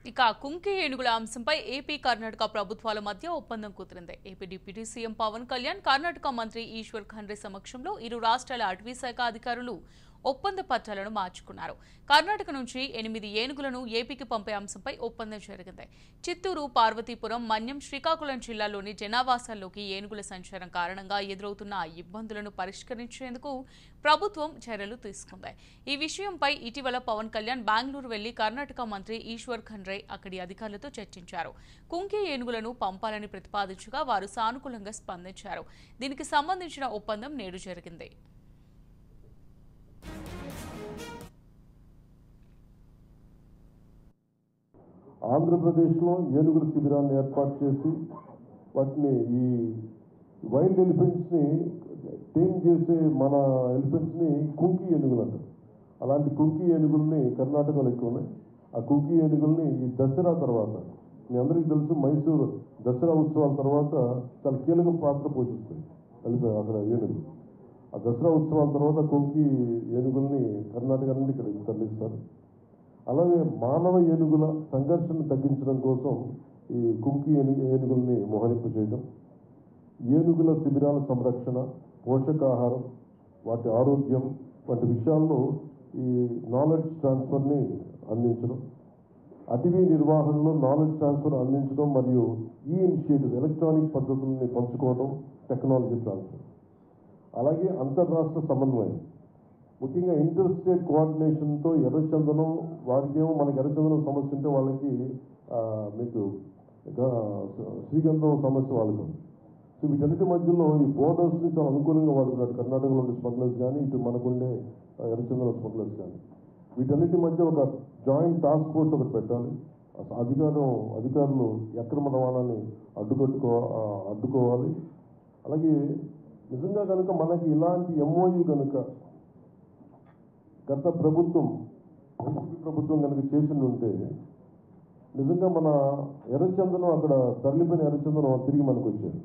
ఇక కుంకి ఏనుగుల అంశంపై ఏపీ కర్ణాటక ప్రభుత్వాల మధ్య ఒప్పందం కుదిరింది. AP deputy CM Pawan Kalyan, Karnataka మంత్రి ఈశ్వర్ ఖండ్రే సమక్షంలో ఇరు రాష్ట్రాల అటవీ శాఖ అధికారులు ఒప్పంద పత్రాలను మార్చుకున్నారు. కర్ణాటక నుంచి 8 ఏనుగులను ఏపీకి పంపే అంశంపై ఒప్పందం జరిగింది. చిత్తూరు, పార్వతీపురం, మన్యం, శ్రీకాకుళం జిల్లాల్లోని జనావాసాల్లోకి ఏనుగుల సంచారం కారణంగా ఎదురవుతున్న ఇబ్బందులను పరిష్కరించేందుకు ప్రభుత్వం చర్యలు తీసుకుంది. ఈ విషయంపై ఇటీవల పవన్ కళ్యాణ్ బెంగళూరు వెళ్లి కర్ణాటక మంత్రి ఈశ్వర్ ఖండ్రే అక్కడి అధికారులతో చర్చించారు. కుంకి ఏనుగులను పంపాలని ప్రతిపాదించగా వారు సానుకూలంగా స్పందించారు. దీనికి సంబంధించిన ఒప్పందం నేడు జరిగింది. ఆంధ్రప్రదేశ్లో ఏనుగుల శిబిరాన్ని ఏర్పాటు చేసి వాటిని ఈ వైల్డ్ ఎలిఫెంట్స్ని టేమ్ చేసే మన ఎలిఫెంట్స్ని కుంకి ఏనుగులు అంటారు. అలాంటి కుంకి ఏనుగుల్ని కర్ణాటకలో ఎక్కువ ఉన్నాయి. ఆ కుంకి ఏనుగుల్ని ఈ దసరా తర్వాత, మీ అందరికీ తెలుసు, మైసూరు దసరా ఉత్సవాల తర్వాత చాలా కీలక పాత్ర పోషిస్తాయి అక్కడ ఏనుగులు. ఆ దసరా ఉత్సవాల తర్వాత కుంకి ఏనుగుల్ని కర్ణాటక నుండి ఇక్కడ తరలిస్తారు. అలాగే మానవ ఏనుగుల సంఘర్షణ తగ్గించడం కోసం ఈ కుంకి ఏనుగుల్ని మోహరింపు చేయడం, ఏనుగుల శిబిరాల సంరక్షణ, పోషకాహారం, వాటి ఆరోగ్యం వంటి విషయాల్లో ఈ నాలెడ్జ్ ట్రాన్స్ఫర్ని అందించడం, అటవీ నిర్వహణలో నాలెడ్జ్ ట్రాన్స్ఫర్ అందించడం మరియు ఈ ఇనిషియేటివ్ ఎలక్ట్రానిక్ పద్ధతుల్ని పంచుకోవడం, టెక్నాలజీ ట్రాన్స్ఫర్, అలాగే అంతర్రాష్ట్ర సమన్వయం, ముఖ్యంగా ఇంటర్ స్టేట్ కోఆర్డినేషన్తో ఎర్రచందనం, వారికేమో మనకి ఎర్రచందనం సమస్య ఉంటే వాళ్ళకి మీకు శ్రీగంధం సమస్య వాళ్ళకు. సో వీటన్నిటి మధ్యలో ఈ బోర్డర్స్ని చాలా అనుకూలంగా వాడుకున్నాడు కర్ణాటకలో ఉండే స్మగ్లర్స్ కానీ, ఇటు మనకుండే ఎర్రచందనం స్మగ్లర్స్ కానీ. వీటన్నిటి మధ్య ఒక జాయింట్ టాస్క్ ఫోర్స్ ఒకటి పెట్టాలి. అధికారులు అక్రమ రవాణాన్ని అడ్డుకోవాలి. అలాగే నిజంగా కనుక మనకి ఇలాంటి ఎంఓయూ కనుక గత ప్రభుత్వం, వైసీపీ ప్రభుత్వం కనుక చేసి ఉంటే నిజంగా మన ఎర్రచందనం, అక్కడ తరలిపోయిన ఎర్రచందనం తిరిగి మనకు వచ్చేది.